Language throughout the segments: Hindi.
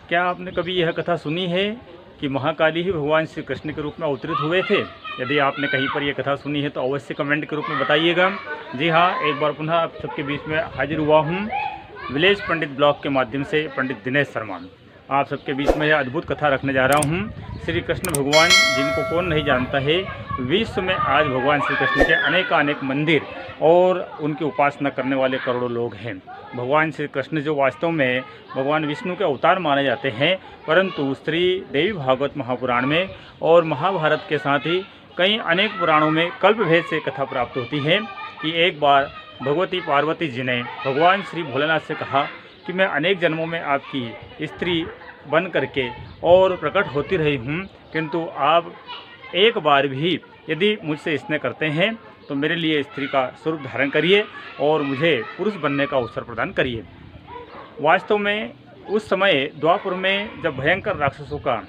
क्या आपने कभी यह कथा सुनी है कि महाकाली ही भगवान श्री कृष्ण के रूप में अवतरित हुए थे? यदि आपने कहीं पर यह कथा सुनी है तो अवश्य कमेंट के रूप में बताइएगा। जी हाँ, एक बार पुनः आप सबके बीच में हाजिर हुआ हूँ विलेज पंडित ब्लॉग के माध्यम से, पंडित दिनेश शर्मा। आप सबके बीच में यह अद्भुत कथा रखने जा रहा हूँ। श्री कृष्ण भगवान, जिनको कौन नहीं जानता है, विश्व में आज भगवान श्री कृष्ण के अनेक मंदिर और उनकी उपासना करने वाले करोड़ों लोग हैं। भगवान श्री कृष्ण जो वास्तव में भगवान विष्णु के अवतार माने जाते हैं, परंतु श्री देवी भागवत महापुराण में और महाभारत के साथ ही कई अनेक पुराणों में कल्प भेद से कथा प्राप्त होती है कि एक बार भगवती पार्वती जी ने भगवान श्री भोलेनाथ से कहा कि मैं अनेक जन्मों में आपकी स्त्री बन करके और प्रकट होती रही हूँ, किंतु आप एक बार भी यदि मुझसे स्नेह करते हैं तो मेरे लिए स्त्री का स्वरूप धारण करिए और मुझे पुरुष बनने का अवसर प्रदान करिए। वास्तव में उस समय द्वापर में जब भयंकर राक्षसों का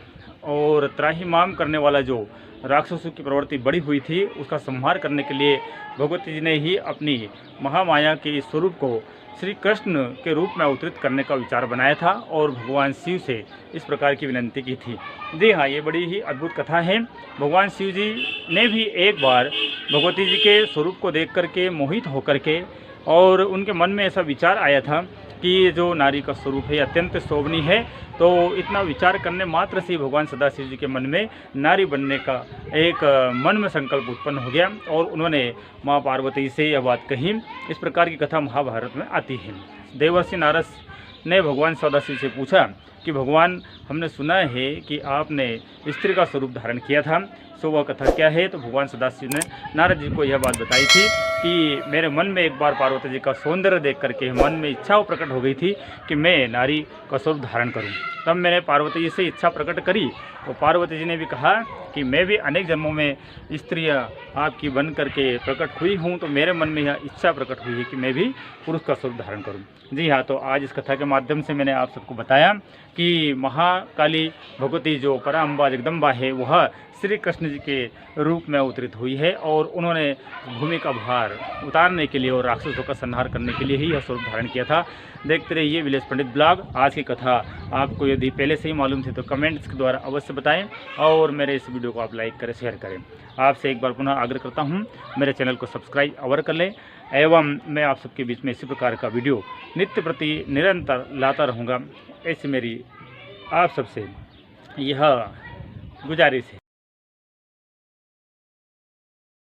और त्राहिमाम करने वाला जो राक्षसों की प्रवृत्ति बढ़ी हुई थी, उसका संहार करने के लिए भगवती जी ने ही अपनी महामाया के स्वरूप को श्री कृष्ण के रूप में अवतरित करने का विचार बनाया था और भगवान शिव से इस प्रकार की विनंती की थी। जी हाँ, ये बड़ी ही अद्भुत कथा है। भगवान शिव जी ने भी एक बार भगवती जी के स्वरूप को देख करके मोहित होकर के, और उनके मन में ऐसा विचार आया था कि ये जो नारी का स्वरूप है अत्यंत शोभनीय है, तो इतना विचार करने मात्र से भगवान सदाशिव जी के मन में नारी बनने का एक मन में संकल्प उत्पन्न हो गया और उन्होंने माँ पार्वती से यह बात कही। इस प्रकार की कथा महाभारत में आती है। देवर्षि नारद ने भगवान सदाशिव से पूछा कि भगवान, हमने सुना है कि आपने स्त्री का स्वरूप धारण किया था, सो वह कथा क्या है? तो भगवान सदाशिव ने नारद जी को यह बात बताई थी कि मेरे मन में एक बार पार्वती जी का सौंदर्य देख करके मन में इच्छा प्रकट हो गई थी कि मैं नारी का स्वरूप धारण करूं। तब मैंने पार्वती जी से इच्छा प्रकट करी, तो पार्वती जी ने भी कहा कि मैं भी अनेक जन्मों में स्त्रियां आपकी बन करके प्रकट हुई हूं, तो मेरे मन में यह इच्छा प्रकट हुई है कि मैं भी पुरुष का स्वरूप धारण करूं। जी हाँ, तो आज इस कथा के माध्यम से मैंने आप सबको बताया कि महाकाली भगवती जो पराम्बा जगदम्बा है, वह श्री कृष्ण जी के रूप में अवतरित हुई है और उन्होंने भूमि का भार उतारने के लिए और राक्षसों का संहार करने के लिए ही यह स्वरूप धारण किया था। देखते रहिए विलेज पंडित ब्लॉग। आज की कथा आपको यदि पहले से ही मालूम थी तो कमेंट्स के द्वारा अवश्य बताएं और मेरे इस वीडियो को आप लाइक करें, शेयर करें। आपसे एक बार पुनः आग्रह करता हूं, मेरे चैनल को सब्सक्राइब अवश्य कर लें एवं मैं आप सबके बीच में इसी प्रकार का वीडियो नित्य प्रति निरंतर लाता रहूँगा। ऐसी मेरी आप सबसे यह गुजारिश है।